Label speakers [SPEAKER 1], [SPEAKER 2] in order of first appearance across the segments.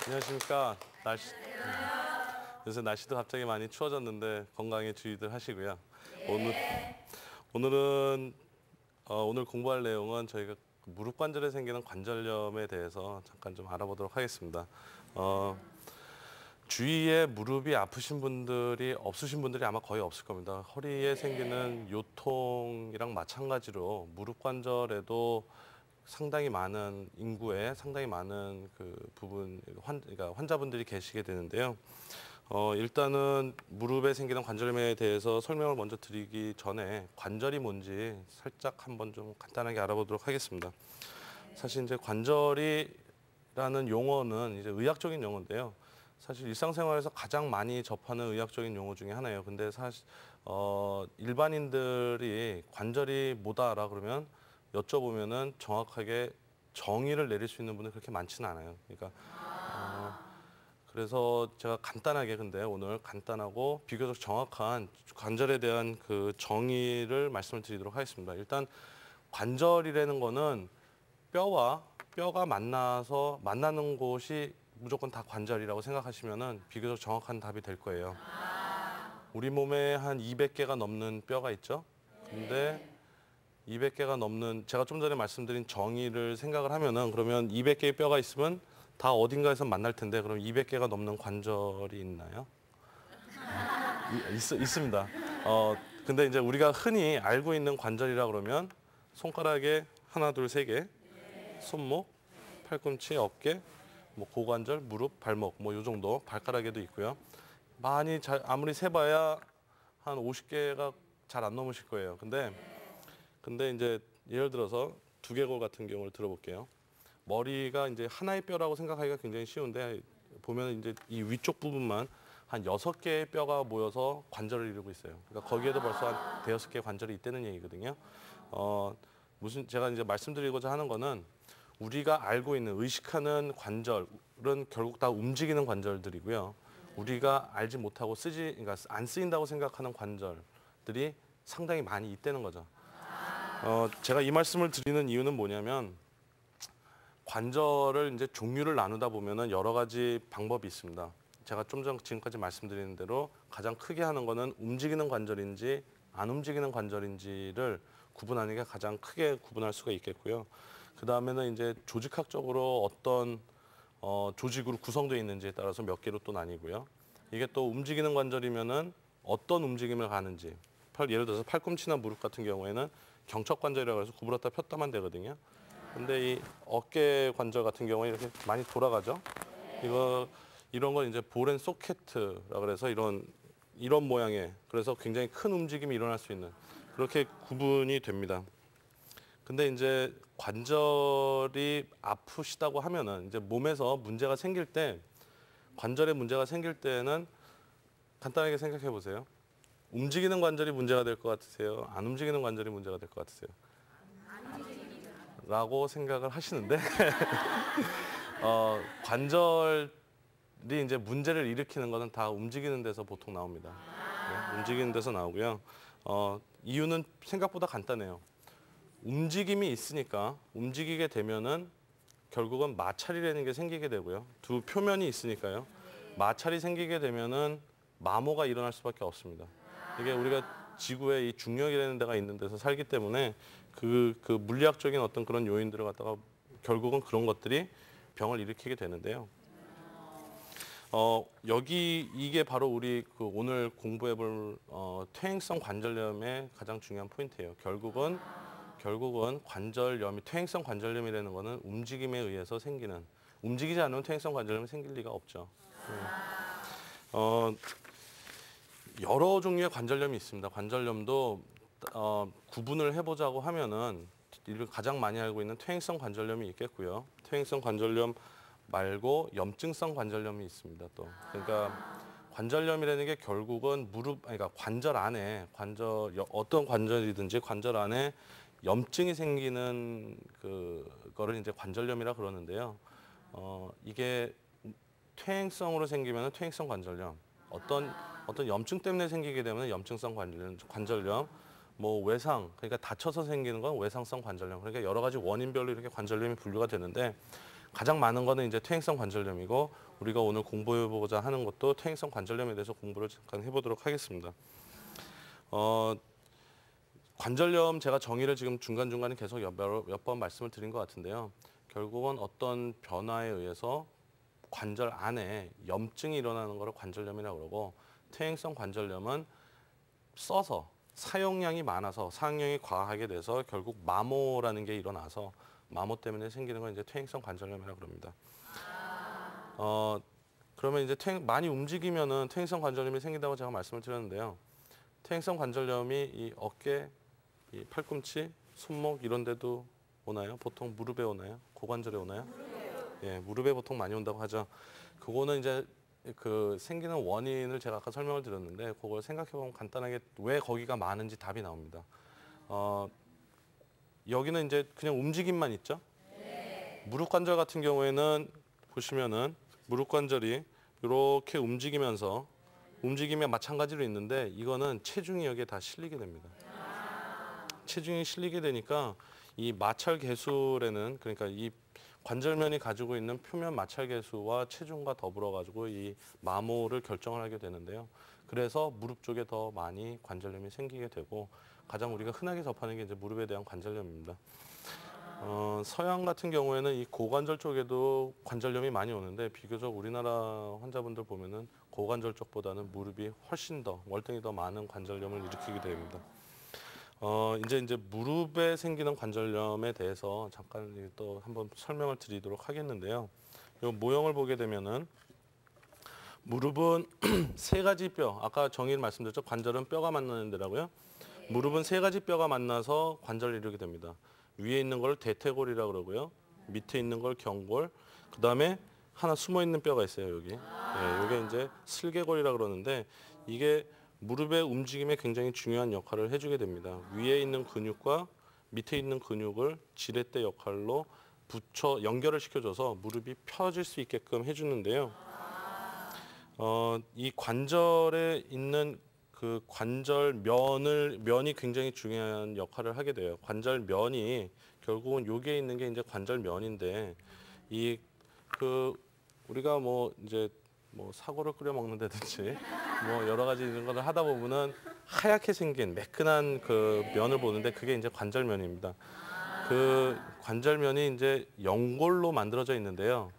[SPEAKER 1] 안녕하십니까. 요새 날씨도 갑자기 많이 추워졌는데 건강에 주의들 하시고요. 오늘은 오늘 공부할 내용은 저희가 무릎 관절에 생기는 관절염에 대해서 잠깐 좀 알아보도록 하겠습니다. 주위에 무릎이 아프신 분들이 없으신 분들이 아마 거의 없을 겁니다. 허리에 생기는 요통이랑 마찬가지로 무릎 관절에도 상당히 많은 인구에 상당히 많은 그 부분 그러니까 환자분들이 계시게 되는데요. 일단은 무릎에 생기는 관절염에 대해서 설명을 먼저 드리기 전에 관절이 뭔지 살짝 한번 좀 간단하게 알아보도록 하겠습니다. 사실 이제 관절이라는 용어는 이제 의학적인 용어인데요. 사실 일상생활에서 가장 많이 접하는 의학적인 용어 중에 하나예요. 근데 사실 일반인들이 관절이 뭐다라 그러면 여쭤보면은 정확하게 정의를 내릴 수 있는 분은 그렇게 많지는 않아요. 그러니까 그래서 제가 간단하게 근데 오늘 간단하고 비교적 정확한 관절에 대한 그 정의를 말씀을 드리도록 하겠습니다. 일단 관절이라는 거는 뼈가 만나는 곳이 무조건 다 관절이라고 생각하시면은 비교적 정확한 답이 될 거예요. 우리 몸에 한 200개가 넘는 뼈가 있죠. 근데 200개가 넘는 제가 좀 전에 말씀드린 정의를 생각을 하면은 그러면 200개의 뼈가 있으면 다 어딘가에서 만날 텐데 그럼 200개가 넘는 관절이 있나요? 있습니다. 근데 이제 우리가 흔히 알고 있는 관절이라 그러면 손가락에 하나, 둘, 세 개, 손목, 팔꿈치, 어깨, 뭐 고관절, 무릎, 발목 뭐 요 정도 발가락에도 있고요. 아무리 세봐야 한 50개가 잘 안 넘으실 거예요. 근데 이제 예를 들어서 두개골 같은 경우를 들어볼게요. 머리가 이제 하나의 뼈라고 생각하기가 굉장히 쉬운데 보면 이제 이 위쪽 부분만 한 6개의 뼈가 모여서 관절을 이루고 있어요. 그러니까 거기에도 벌써 한 대여섯 개의 관절이 있다는 얘기거든요. 제가 이제 말씀드리고자 하는 거는 우리가 알고 있는 의식하는 관절은 결국 다 움직이는 관절들이고요. 우리가 알지 못하고 그러니까 안 쓰인다고 생각하는 관절들이 상당히 많이 있다는 거죠. 제가 이 말씀을 드리는 이유는 뭐냐면 관절을 이제 종류를 나누다 보면은 여러 가지 방법이 있습니다. 제가 좀 전 지금까지 말씀드리는 대로 가장 크게 하는 거는 움직이는 관절인지 안 움직이는 관절인지를 구분하는 게 가장 크게 구분할 수가 있겠고요. 그 다음에는 이제 조직학적으로 어떤 조직으로 구성되어 있는지에 따라서 몇 개로 또 나뉘고요. 이게 또 움직이는 관절이면은 어떤 움직임을 가는지 예를 들어서 팔꿈치나 무릎 같은 경우에는 경척 관절이라고 해서 구부렸다 폈다만 되거든요. 근데 이 어깨 관절 같은 경우에 이렇게 많이 돌아가죠. 이런 건 이제 볼앤 소켓이라 그래서 이런 모양의 그래서 굉장히 큰 움직임이 일어날 수 있는 그렇게 구분이 됩니다. 근데 이제 관절이 아프시다고 하면은 이제 몸에서 문제가 생길 때 관절에 문제가 생길 때는 간단하게 생각해 보세요. 움직이는 관절이 문제가 될 것 같으세요? 안 움직이는 관절이 문제가 될 것 같으세요? 라고 생각을 하시는데 관절이 이제 문제를 일으키는 것은 다 움직이는 데서 보통 나옵니다. 네, 움직이는 데서 나오고요. 이유는 생각보다 간단해요. 움직임이 있으니까 움직이게 되면은 결국은 마찰이라는 게 생기게 되고요. 두 표면이 있으니까요. 마찰이 생기게 되면은 마모가 일어날 수밖에 없습니다. 이게 우리가 지구에 이 중력이라는 데가 있는 데서 살기 때문에 그 물리학적인 어떤 그런 요인들을 갖다가 결국은 그런 것들이 병을 일으키게 되는데요. 이게 바로 우리 그 오늘 공부해볼 퇴행성 관절염의 가장 중요한 포인트예요. 결국은 관절염이 퇴행성 관절염이라는 거는 움직임에 의해서 생기는 움직이지 않으면 퇴행성 관절염이 생길 리가 없죠. 여러 종류의 관절염이 있습니다. 관절염도 구분을 해보자고 하면은 가장 많이 알고 있는 퇴행성 관절염이 있겠고요. 퇴행성 관절염 말고 염증성 관절염이 있습니다. 또 그러니까 관절염이라는 게 결국은 그러니까 관절 안에 어떤 관절이든지 관절 안에 염증이 생기는 그거를 이제 관절염이라 그러는데요. 이게 퇴행성으로 생기면 퇴행성 관절염, 어떤 염증 때문에 생기게 되면 염증성 관절염, 뭐 그러니까 다쳐서 생기는 건 외상성 관절염. 그러니까 여러 가지 원인별로 이렇게 관절염이 분류가 되는데 가장 많은 거는 이제 퇴행성 관절염이고 우리가 오늘 공부해보고자 하는 것도 퇴행성 관절염에 대해서 공부를 잠깐 해보도록 하겠습니다. 관절염 제가 정의를 지금 중간중간에 계속 몇 번 말씀을 드린 것 같은데요. 결국은 어떤 변화에 의해서 관절 안에 염증이 일어나는 것을 관절염이라고 그러고 퇴행성 관절염은 써서 사용량이 많아서 사용량이 과하게 돼서 결국 마모라는 게 일어나서 마모 때문에 생기는 건 이제 퇴행성 관절염이라고 그럽니다. 그러면 이제 많이 움직이면은 퇴행성 관절염이 생긴다고 제가 말씀을 드렸는데요. 퇴행성 관절염이 이 어깨, 이 팔꿈치, 손목 이런 데도 오나요? 보통 무릎에 오나요? 고관절에 오나요? 예, 무릎에 보통 많이 온다고 하죠. 그거는 이제 그 생기는 원인을 제가 아까 설명을 드렸는데 그걸 생각해 보면 간단하게 왜 거기가 많은지 답이 나옵니다. 여기는 이제 그냥 움직임만 있죠. 무릎 관절 같은 경우에는 보시면은 무릎 관절이 이렇게 움직이면서 움직임에 마찬가지로 있는데 이거는 체중이 여기에 다 실리게 됩니다. 체중이 실리게 되니까 이 마찰 계술에는 그러니까 이 관절면이 가지고 있는 표면 마찰 계수와 체중과 더불어 가지고 이 마모를 결정을 하게 되는데요. 그래서 무릎 쪽에 더 많이 관절염이 생기게 되고 가장 우리가 흔하게 접하는 게 이제 무릎에 대한 관절염입니다. 서양 같은 경우에는 이 고관절 쪽에도 관절염이 많이 오는데 비교적 우리나라 환자분들 보면은 고관절 쪽보다는 무릎이 훨씬 더 월등히 더 많은 관절염을 일으키게 됩니다. 이제 무릎에 생기는 관절염에 대해서 잠깐 또 한번 설명을 드리도록 하겠는데요. 이 모형을 보게 되면은 무릎은 세 가지 뼈, 아까 정의를 말씀드렸죠. 관절은 뼈가 만나는 데라고요. 무릎은 세 가지 뼈가 만나서 관절을 이루게 됩니다. 위에 있는 걸 대퇴골이라고 그러고요. 밑에 있는 걸 경골, 그 다음에 하나 숨어 있는 뼈가 있어요. 여기. 예, 이게 이제 슬개골이라고 그러는데 이게 무릎의 움직임에 굉장히 중요한 역할을 해주게 됩니다. 위에 있는 근육과 밑에 있는 근육을 지렛대 역할로 붙여 연결을 시켜줘서 무릎이 펴질 수 있게끔 해주는데요. 이 관절에 있는 그 면이 굉장히 중요한 역할을 하게 돼요. 관절면이 결국은 여기에 있는 게 이제 관절면인데 우리가 뭐 이제 뭐 사고를 끓여 먹는다든지 뭐 여러 가지 이런 거를 하다 보면은 하얗게 생긴 매끈한 그 면을 보는데 그게 이제 관절면입니다. 그 관절면이 이제 연골로 만들어져 있는데요.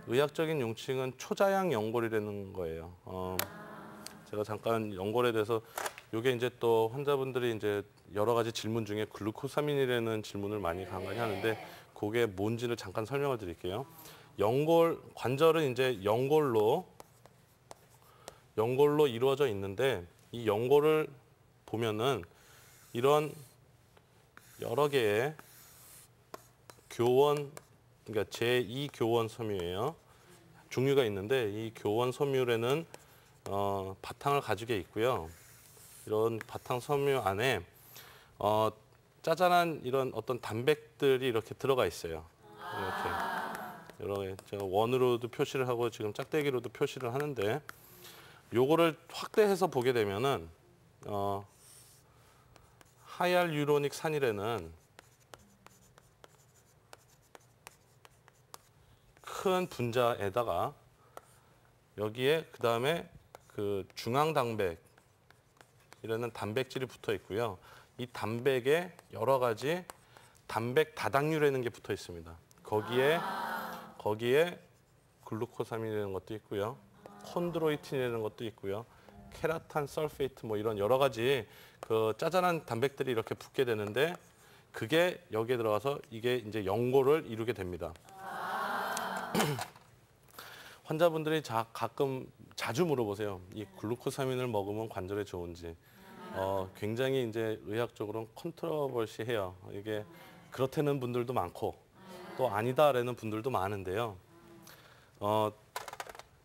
[SPEAKER 1] 의학적인 용칭은 초자양 연골이라는 거예요. 제가 잠깐 연골에 대해서 이게 이제 또 환자분들이 이제 여러 가지 질문 중에 글루코사민이라는 질문을 많이 간간히 하는데 그게 뭔지를 잠깐 설명을 드릴게요. 관절은 이제 연골로 이루어져 있는데 이 연골을 보면은 이런 여러 개의 그러니까 제2 교원 섬유예요. 종류가 있는데 이 교원 섬유에는 바탕을 가지고 있고요. 이런 바탕 섬유 안에 짜잘한 이런 어떤 단백들이 이렇게 들어가 있어요. 이렇게 제가 원으로도 표시를 하고 지금 짝대기로도 표시를 하는데 요거를 확대해서 보게 되면은 하이알유로닉 산이라는 큰 분자에다가 여기에 그 다음에 그 중앙단백이라는 단백질이 붙어 있고요. 이 단백에 여러 가지 단백 다당류라는 게 붙어 있습니다. 거기에 글루코사민이라는 것도 있고요. 콘드로이틴이라는 것도 있고요. 케라탄 설페이트 뭐 이런 여러 가지 그 짜잘한 단백들이 이렇게 붙게 되는데 그게 여기에 들어가서 이게 이제 연골을 이루게 됩니다. 환자분들이 가끔 자주 물어보세요. 이 글루코사민을 먹으면 관절에 좋은지. 굉장히 이제 의학적으로는 컨트로버시해요. 이게 그렇다는 분들도 많고 또 아니다라는 분들도 많은데요.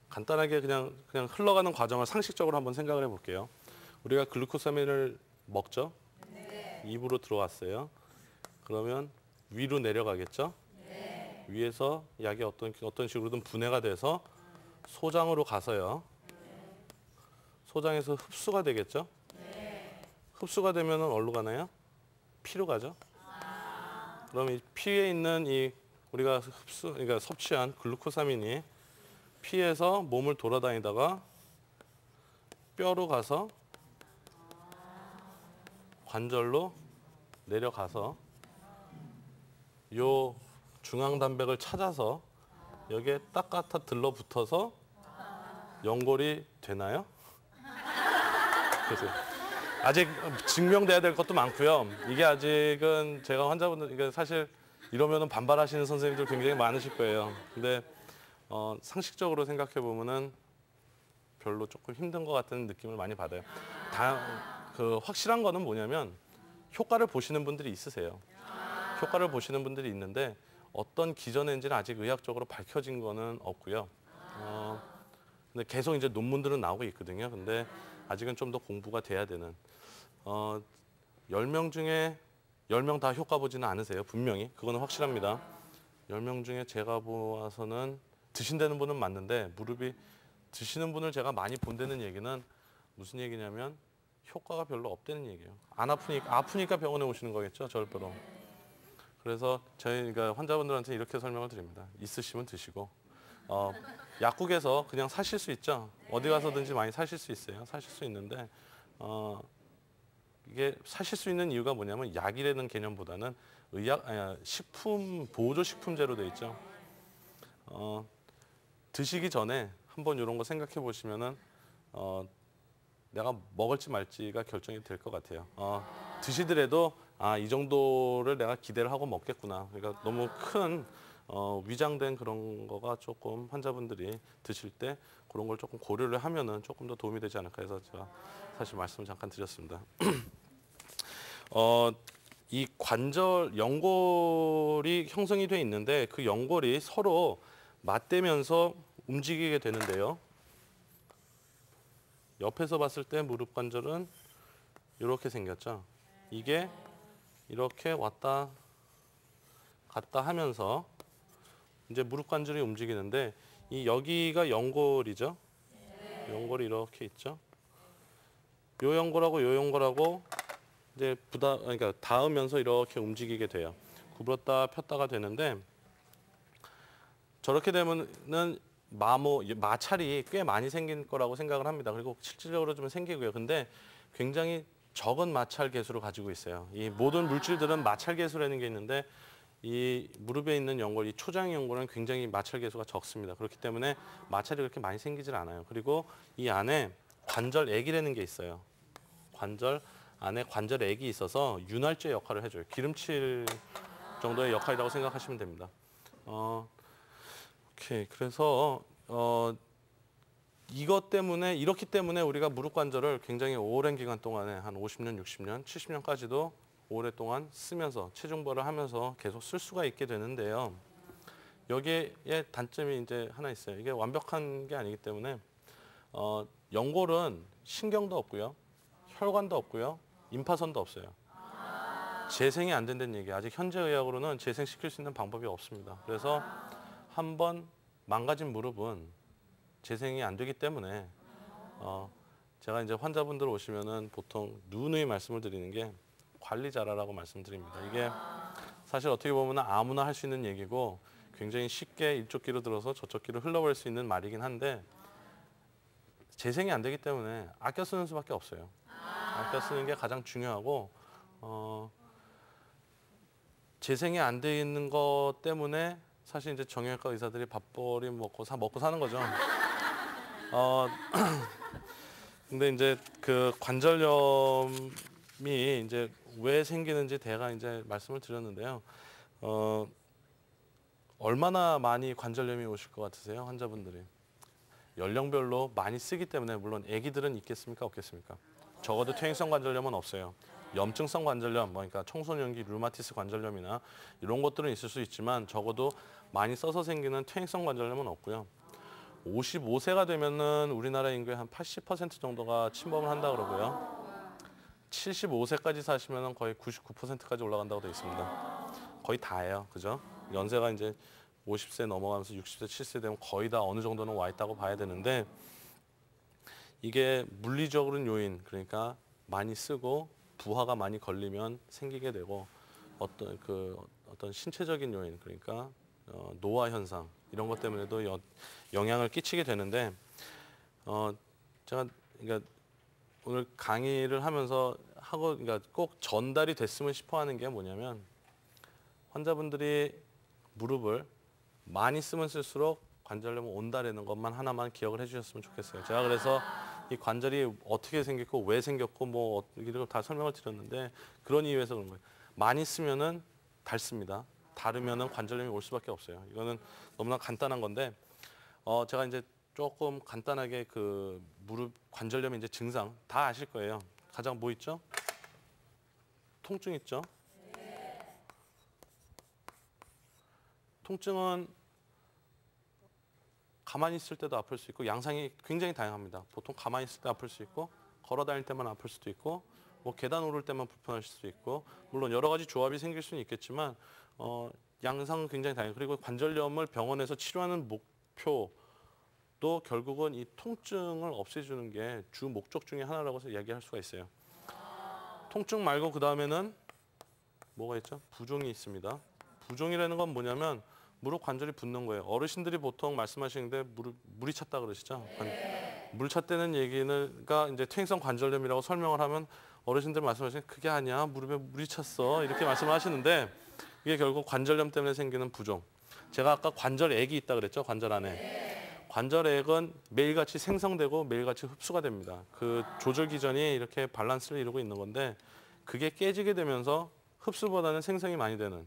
[SPEAKER 1] 간단하게 그냥 흘러가는 과정을 상식적으로 한번 생각을 해볼게요. 우리가 글루코사민을 먹죠. 입으로 들어왔어요. 그러면 위로 내려가겠죠. 위에서 약이 어떤 식으로든 분해가 돼서 소장으로 가서요. 소장에서 흡수가 되겠죠. 흡수가 되면은 어디로 가나요? 피로 가죠. 그럼 이 피에 있는 이 우리가 그러니까 섭취한 글루코사민이 피에서 몸을 돌아다니다가 뼈로 가서 관절로 내려가서 요 중앙 단백을 찾아서 여기에 딱 갖다 들러붙어서 연골이 되나요? 그래서 아직 증명돼야 될 것도 많고요. 이게 아직은 제가 환자분들 이게 사실 이러면은 반발하시는 선생님들 굉장히 많으실 거예요. 근데 상식적으로 생각해 보면은 별로 조금 힘든 것 같은 느낌을 많이 받아요. 그 확실한 거는 뭐냐면 효과를 보시는 분들이 있으세요. 효과를 보시는 분들이 있는데 어떤 기전인지는 아직 의학적으로 밝혀진 거는 없고요. 근데 계속 이제 논문들은 나오고 있거든요. 근데 아직은 좀 더 공부가 돼야 되는. 10명 중에 10명 다 효과 보지는 않으세요. 분명히. 그거는 확실합니다. 10명 중에 제가 보아서는 드신다는 분은 맞는데 무릎이 드시는 분을 제가 많이 본다는 얘기는 무슨 얘기냐면 효과가 별로 없다는 얘기예요. 안 아프니까 병원에 오시는 거겠죠. 절대로. 그래서 저희가 환자분들한테 이렇게 설명을 드립니다. 있으시면 드시고 약국에서 그냥 사실 수 있죠. 어디 가서든지 많이 사실 수 있어요. 사실 수 있는데 이게 사실 수 있는 이유가 뭐냐면 약이라는 개념보다는 식품 보조 식품제로 돼 있죠. 드시기 전에 한번 이런 거 생각해 보시면은 내가 먹을지 말지가 결정이 될 것 같아요. 드시더라도 이 정도를 내가 기대를 하고 먹겠구나. 그러니까 너무 큰 위장된 그런 거가 조금 환자분들이 드실 때 그런 걸 조금 고려를 하면은 조금 더 도움이 되지 않을까 해서 제가 사실 말씀을 잠깐 드렸습니다. 이 관절 연골이 형성이 돼 있는데 그 연골이 서로 맞대면서 움직이게 되는데요. 옆에서 봤을 때 무릎 관절은 이렇게 생겼죠. 이게 이렇게 왔다 갔다 하면서 이제 무릎 관절이 움직이는데 이 여기가 연골이죠. 연골이 이렇게 있죠. 요 연골하고 요 연골하고 이제 그러니까 닿으면서 이렇게 움직이게 돼요. 구부렸다 폈다가 되는데 저렇게 되면은 마찰이 꽤 많이 생긴 거라고 생각을 합니다. 그리고 실질적으로 좀 생기고요. 근데 굉장히 적은 마찰 계수를 가지고 있어요. 이 모든 물질들은 마찰 계수라는 게 있는데 이 무릎에 있는 연골, 이 초장 연골은 굉장히 마찰 계수가 적습니다. 그렇기 때문에 마찰이 그렇게 많이 생기질 않아요. 그리고 이 안에 관절액이라는 게 있어요. 관절 안에 관절액이 있어서 윤활제 역할을 해줘요. 기름칠 정도의 역할이라고 생각하시면 됩니다. 오케이. 그래서 이렇기 때문에 우리가 무릎 관절을 굉장히 오랜 기간 동안에 한 50년, 60년, 70년까지도 오랫동안 쓰면서 체중벌을 하면서 계속 쓸 수가 있게 되는데요. 여기에 단점이 이제 하나 있어요. 이게 완벽한 게 아니기 때문에 연골은 신경도 없고요, 혈관도 없고요, 임파선도 없어요. 재생이 안 된다는 얘기. 아직 현재 의학으로는 재생시킬 수 있는 방법이 없습니다. 그래서 한번 망가진 무릎은 재생이 안 되기 때문에 제가 이제 환자분들 오시면은 보통 누누이 말씀을 드리는 게 관리 잘하라고 말씀드립니다. 이게 사실 어떻게 보면 아무나 할 수 있는 얘기고 굉장히 쉽게 이쪽 귀로 들어서 저쪽 귀로 흘러버릴 수 있는 말이긴 한데 재생이 안 되기 때문에 아껴 쓰는 수밖에 없어요. 아껴 쓰는 게 가장 중요하고 재생이 안 돼 있는 것 때문에 사실 이제 정형외과 의사들이 밥벌이 먹고 사는 거죠. 근데 이제 그 관절염이 이제 왜 생기는지 제가 이제 말씀을 드렸는데요. 얼마나 많이 관절염이 오실 것 같으세요, 환자분들이? 연령별로 많이 쓰기 때문에 물론 아기들은 있겠습니까, 없겠습니까? 적어도 퇴행성 관절염은 없어요. 염증성 관절염, 그러니까 청소년기 류마티스 관절염이나 이런 것들은 있을 수 있지만 적어도 많이 써서 생기는 퇴행성 관절염은 없고요. 55세가 되면은 우리나라 인구의 한 80% 정도가 침범을 한다 그러고요. 75세까지 사시면은 거의 99%까지 올라간다고 되어 있습니다. 거의 다예요, 그죠? 연세가 이제 50세 넘어가면서 60세, 70세 되면 거의 다 어느 정도는 와 있다고 봐야 되는데 이게 물리적인 요인, 그러니까 많이 쓰고 부하가 많이 걸리면 생기게 되고 어떤 신체적인 요인, 그러니까 노화 현상 이런 것 때문에도 영향을 끼치게 되는데 제가 그러니까 오늘 강의를 하면서 그러니까 꼭 전달이 됐으면 싶어하는 게 뭐냐면 환자분들이 무릎을 많이 쓰면 쓸수록 관절염은 온다라는 것만 하나만 기억을 해주셨으면 좋겠어요. 제가 그래서 이 관절이 어떻게 생겼고 왜 생겼고 뭐 이런 걸 다 설명을 드렸는데 그런 이유에서 그런 거예요. 많이 쓰면은 닳습니다. 다르면은 관절염이 올 수밖에 없어요. 이거는 너무나 간단한 건데 제가 이제 조금 간단하게 그 무릎 관절염의 이제 증상 다 아실 거예요. 가장 뭐 있죠? 통증 있죠? 통증은 가만히 있을 때도 아플 수 있고 양상이 굉장히 다양합니다. 보통 가만히 있을 때 아플 수 있고 걸어 다닐 때만 아플 수도 있고 뭐 계단 오를 때만 불편하실 수도 있고 물론 여러 가지 조합이 생길 수는 있겠지만 양상은 굉장히 다양해요. 그리고 관절염을 병원에서 치료하는 목표도 결국은 이 통증을 없애주는 게 주 목적 중에 하나라고 해서 이야기할 수가 있어요. 통증 말고 그 다음에는 뭐가 있죠? 부종이 있습니다. 부종이라는 건 뭐냐면 무릎 관절이 붓는 거예요. 어르신들이 보통 말씀하시는데 물이 찼다 그러시죠? 물 찼다는 얘기가 이제 퇴행성 관절염이라고 설명을 하면 어르신들 말씀하시는 그게 아니야. 무릎에 물이 찼어. 이렇게 말씀을 하시는데 이게 결국 관절염 때문에 생기는 부종. 제가 아까 관절액이 있다 그랬죠? 관절 안에. 관절액은 매일같이 생성되고 매일같이 흡수가 됩니다. 그 조절 기전이 이렇게 밸런스를 이루고 있는 건데 그게 깨지게 되면서 흡수보다는 생성이 많이 되는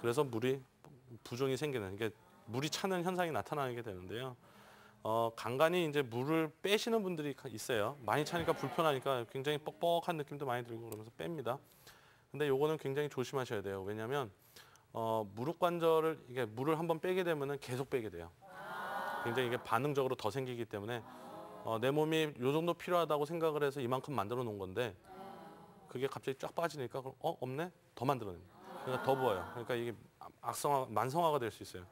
[SPEAKER 1] 그래서 부종이 생기는 이게 물이 차는 현상이 나타나게 되는데요. 간간히 이제 물을 빼시는 분들이 있어요. 많이 차니까 불편하니까 굉장히 뻑뻑한 느낌도 많이 들고 그러면서 뺍니다. 근데 요거는 굉장히 조심하셔야 돼요. 왜냐하면 무릎 관절을 이게 물을 한번 빼게 되면은 계속 빼게 돼요. 굉장히 이게 반응적으로 더 생기기 때문에 내 몸이 요 정도 필요하다고 생각을 해서 이만큼 만들어 놓은 건데 그게 갑자기 쫙 빠지니까 없네? 더 만들어냅니다. 그러니까 더 부어요. 그러니까 이게 만성화가 될 수 있어요.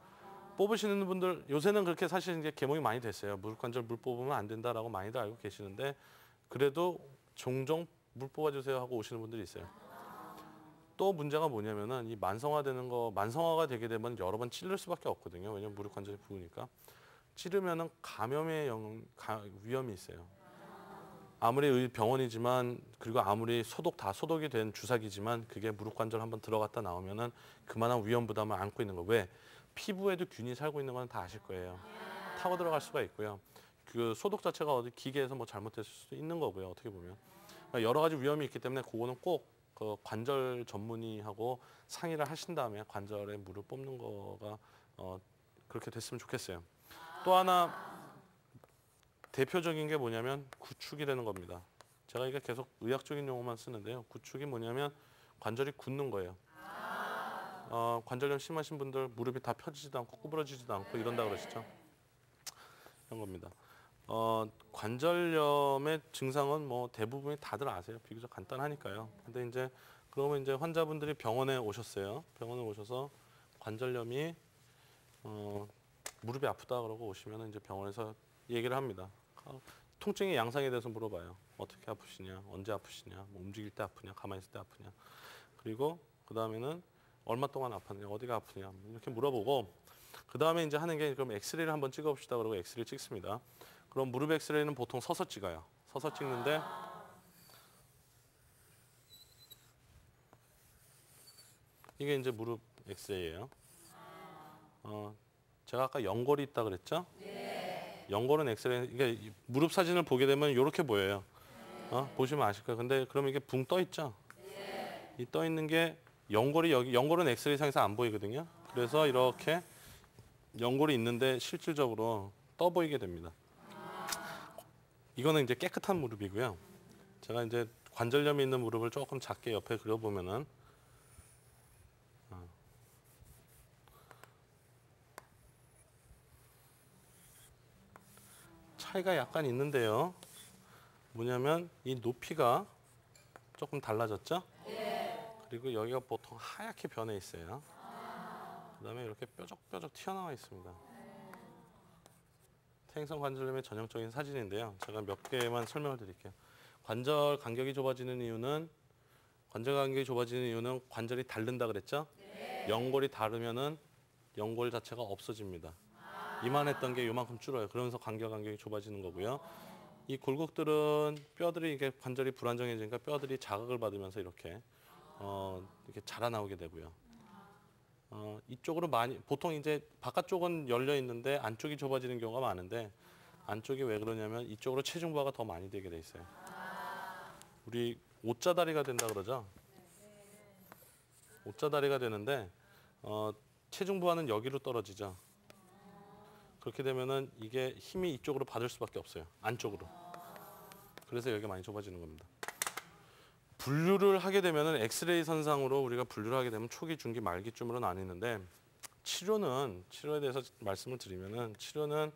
[SPEAKER 1] 뽑으시는 분들 요새는 그렇게 사실 이제 계몽이 많이 됐어요. 무릎 관절 물 뽑으면 안 된다라고 많이들 알고 계시는데 그래도 종종 물 뽑아주세요 하고 오시는 분들이 있어요. 또 문제가 뭐냐면은 이 만성화가 되게 되면 여러 번 찌를 수밖에 없거든요. 왜냐면 무릎 관절이 부으니까 찌르면은 감염의 위험이 있어요. 아무리 병원이지만 그리고 아무리 소독이 된 주사기지만 그게 무릎 관절 한번 들어갔다 나오면은 그만한 위험 부담을 안고 있는 거. 왜? 피부에도 균이 살고 있는 건 다 아실 거예요. 타고 들어갈 수가 있고요. 그 소독 자체가 어디 기계에서 뭐 잘못됐을 수도 있는 거고요. 어떻게 보면 그러니까 여러 가지 위험이 있기 때문에 그거는 꼭 그 관절 전문의하고 상의를 하신 다음에 관절에 물을 뽑는 거가 그렇게 됐으면 좋겠어요. 또 하나 대표적인 게 뭐냐면 구축이라는 겁니다. 제가 이게 계속 의학적인 용어만 쓰는데요. 구축이 뭐냐면 관절이 굳는 거예요. 관절염 심하신 분들 무릎이 다 펴지지도 않고 구부러지지도 않고 이런다 그러시죠. 이런 겁니다. 관절염의 증상은 뭐 대부분이 다들 아세요. 비교적 간단하니까요. 근데 이제 그러면 이제 환자분들이 병원에 오셨어요. 병원에 오셔서 관절염이 무릎이 아프다 그러고 오시면 이제 병원에서 얘기를 합니다. 통증의 양상에 대해서 물어봐요. 어떻게 아프시냐, 언제 아프시냐, 뭐 움직일 때 아프냐, 가만히 있을 때 아프냐. 그리고 그 다음에는 얼마 동안 아팠냐, 어디가 아프냐 이렇게 물어보고 그 다음에 이제 하는 게 그럼 엑스레이를 한번 찍어봅시다 그러고 엑스레이 찍습니다. 그럼 무릎 엑스레이는 보통 서서 찍어요. 서서 찍는데 이게 이제 무릎 엑스레이예요. 제가 아까 연골이 있다 그랬죠? 연골은 엑스레이 이게 무릎 사진을 보게 되면 이렇게 보여요. 보시면 아실 거예요. 근데 그러면 이게 붕 떠 있죠? 이 떠 있는 게 연골은 엑스레이 상에서 안 보이거든요. 그래서 이렇게 연골이 있는데 실질적으로 떠 보이게 됩니다. 이거는 이제 깨끗한 무릎이고요. 제가 이제 관절염이 있는 무릎을 조금 작게 옆에 그려보면은 차이가 약간 있는데요. 뭐냐면 이 높이가 조금 달라졌죠? 그리고 여기가 보통 하얗게 변해 있어요. 그 다음에 이렇게 뾰족뾰족 튀어나와 있습니다. 퇴행성 관절염의 전형적인 사진인데요. 제가 몇 개만 설명을 드릴게요. 관절 간격이 좁아지는 이유는 관절이 닳는다 그랬죠? 연골이 닳으면은 연골 자체가 없어집니다. 이만했던 게 요만큼 줄어요. 그러면서 간격이 좁아지는 거고요. 이 골격들은 뼈들이 이게 관절이 불안정해지니까 뼈들이 자극을 받으면서 이렇게 자라나오게 되고요. 이쪽으로 많이 보통 이제 바깥쪽은 열려 있는데 안쪽이 좁아지는 경우가 많은데 안쪽이 왜 그러냐면 이쪽으로 체중 부하가 더 많이 되게 돼 있어요. 우리 옷자다리가 된다 그러죠. 옷자다리가 되는데 체중 부하는 여기로 떨어지죠. 그렇게 되면은 이게 힘이 이쪽으로 받을 수밖에 없어요. 안쪽으로. 그래서 여기가 많이 좁아지는 겁니다. 분류를 하게 되면은 엑스레이 선상으로 우리가 분류를 하게 되면 초기, 중기, 말기쯤으로 나뉘는데 치료에 대해서 말씀을 드리면은 치료는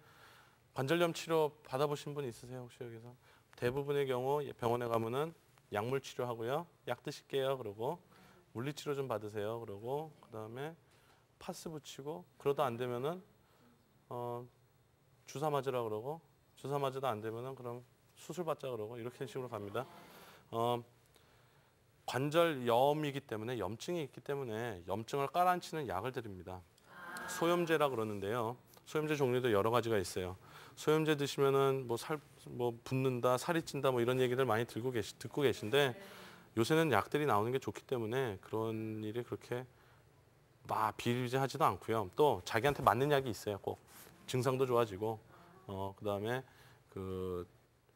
[SPEAKER 1] 관절염 치료 받아보신 분 있으세요 혹시 여기서? 대부분의 경우 병원에 가면은 약물 치료하고요. 약 드실게요. 그러고 물리치료 좀 받으세요. 그러고 그다음에 파스 붙이고 그러다 안 되면은 주사 맞으라 그러고 주사 맞으다 안 되면은 그럼 수술 받자 그러고 이렇게 식으로 갑니다. 관절염이기 때문에 염증이 있기 때문에 염증을 깔아앉히는 약을 드립니다. 소염제라 그러는데요. 소염제 종류도 여러 가지가 있어요. 소염제 드시면은 뭐 붓는다, 살이 찐다 뭐 이런 얘기들 많이 듣고 계신데 요새는 약들이 나오는 게 좋기 때문에 그런 일이 그렇게 막 비일비재하지도 않고요. 또 자기한테 맞는 약이 있어요. 꼭 증상도 좋아지고 그다음에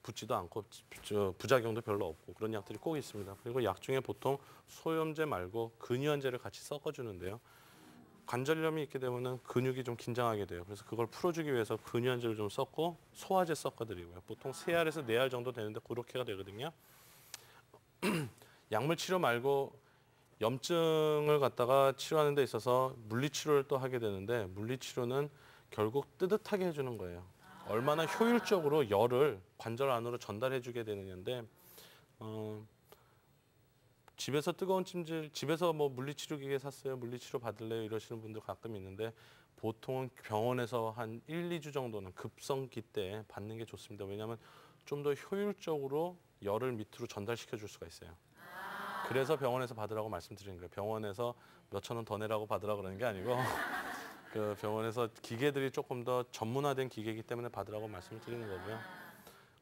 [SPEAKER 1] 붓지도 않고 부작용도 별로 없고 그런 약들이 꼭 있습니다. 그리고 약 중에 보통 소염제 말고 근유한제를 같이 섞어주는데요. 관절염이 있게 되면은 근육이 좀 긴장하게 돼요. 그래서 그걸 풀어주기 위해서 근유한제를 좀 섞고 소화제 섞어드리고요. 보통 3알에서 4알 정도 되는데 그렇게가 되거든요. 약물 치료 말고 염증을 갖다가 치료하는 데 있어서 물리치료를 또 하게 되는데 물리치료는 결국 뜨뜻하게 해주는 거예요. 얼마나 효율적으로 열을 관절 안으로 전달해주게 되는데 집에서 뜨거운 찜질, 집에서 뭐 물리치료기계 샀어요. 물리치료 받을래요? 이러시는 분들 가끔 있는데 보통은 병원에서 한 1, 2주 정도는 급성기 때 받는 게 좋습니다. 왜냐하면 좀 더 효율적으로 열을 밑으로 전달시켜 줄 수가 있어요. 그래서 병원에서 받으라고 말씀드리는 거예요. 병원에서 몇천 원 더 내라고 받으라고 그러는 게 아니고 그 병원에서 기계들이 조금 더 전문화된 기계이기 때문에 받으라고 말씀을 드리는 거고요.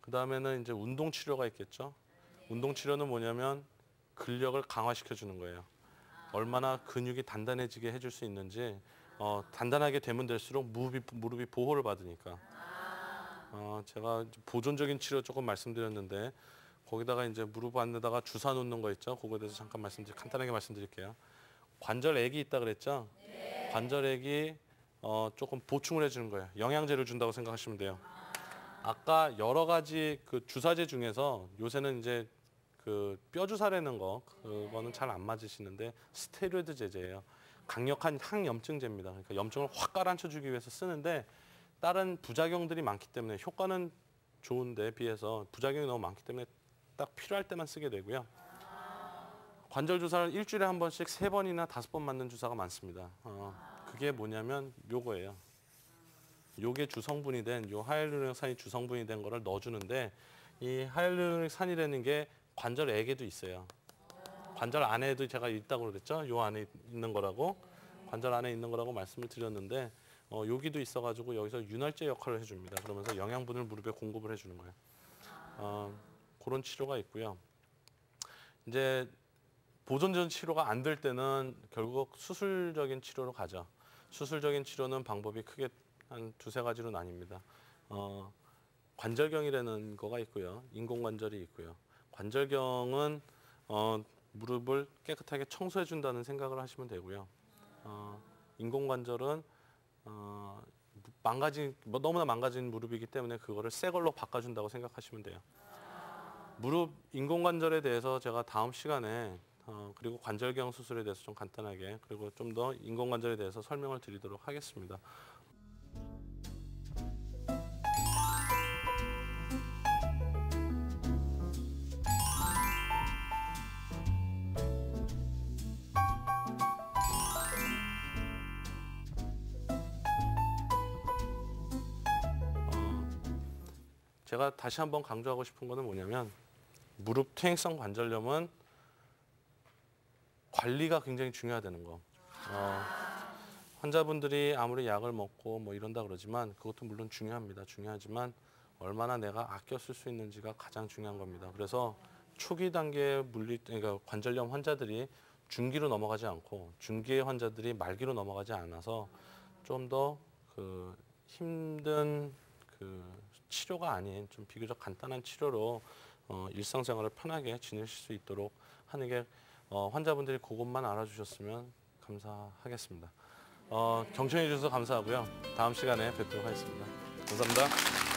[SPEAKER 1] 그 다음에는 이제 운동 치료가 있겠죠. 운동 치료는 뭐냐면 근력을 강화시켜 주는 거예요. 얼마나 근육이 단단해지게 해줄 수 있는지 단단하게 되면 될수록 무릎이 보호를 받으니까. 제가 보존적인 치료 조금 말씀드렸는데 거기다가 이제 무릎 안에다가 주사 놓는 거 있죠. 그거에 대해서 잠깐 간단하게 말씀드릴게요. 관절액이 있다 그랬죠. 관절액이 조금 보충을 해주는 거예요. 영양제를 준다고 생각하시면 돼요. 아까 여러 가지 그 주사제 중에서 요새는 이제 그 뼈 주사라는 그거는 잘 안 맞으시는데 스테로이드 제제예요. 강력한 항염증제입니다. 그러니까 염증을 확 깔아앉혀주기 위해서 쓰는데 다른 부작용들이 많기 때문에 효과는 좋은데 비해서 부작용이 너무 많기 때문에 딱 필요할 때만 쓰게 되고요. 관절 주사를 일주일에 한 번씩 3번이나 5번 맞는 주사가 많습니다. 그게 뭐냐면 요거예요. 요게 주성분이 된 요 하이알루로닉산이 주성분이 된 거를 넣어주는데 이 하이알루로닉산이라는 게 관절액에도 있어요. 관절 안에도 제가 있다고 그랬죠. 요 안에 있는 거라고 관절 안에 있는 거라고 말씀을 드렸는데 여기도 있어가지고 여기서 윤활제 역할을 해줍니다. 그러면서 영양분을 무릎에 공급을 해주는 거예요. 그런 치료가 있고요. 이제 보존전 치료가 안 될 때는 결국 수술적인 치료로 가죠. 수술적인 치료는 방법이 크게 한 2-3가지로 나뉩니다. 관절경이라는 거가 있고요. 인공관절이 있고요. 관절경은 무릎을 깨끗하게 청소해 준다는 생각을 하시면 되고요. 인공관절은 너무나 망가진 무릎이기 때문에 그거를 새 걸로 바꿔준다고 생각하시면 돼요. 무릎 인공관절에 대해서 제가 다음 시간에 그리고 관절경 수술에 대해서 좀 간단하게 그리고 좀 더 인공관절에 대해서 설명을 드리도록 하겠습니다. 제가 다시 한번 강조하고 싶은 거는 뭐냐면 무릎 퇴행성 관절염은 관리가 굉장히 중요하다는 거. 환자분들이 아무리 약을 먹고 뭐 이런다 그러지만 그것도 물론 중요합니다. 중요하지만 얼마나 내가 아껴 쓸 수 있는지가 가장 중요한 겁니다. 그래서 초기 단계 그러니까 관절염 환자들이 중기로 넘어가지 않고 중기의 환자들이 말기로 넘어가지 않아서 좀 더 그 힘든 그 치료가 아닌 좀 비교적 간단한 치료로 일상생활을 편하게 지내실 수 있도록 하는 게 환자분들이 그것만 알아주셨으면 감사하겠습니다. 경청해 주셔서 감사하고요. 다음 시간에 뵙도록 하겠습니다. 감사합니다.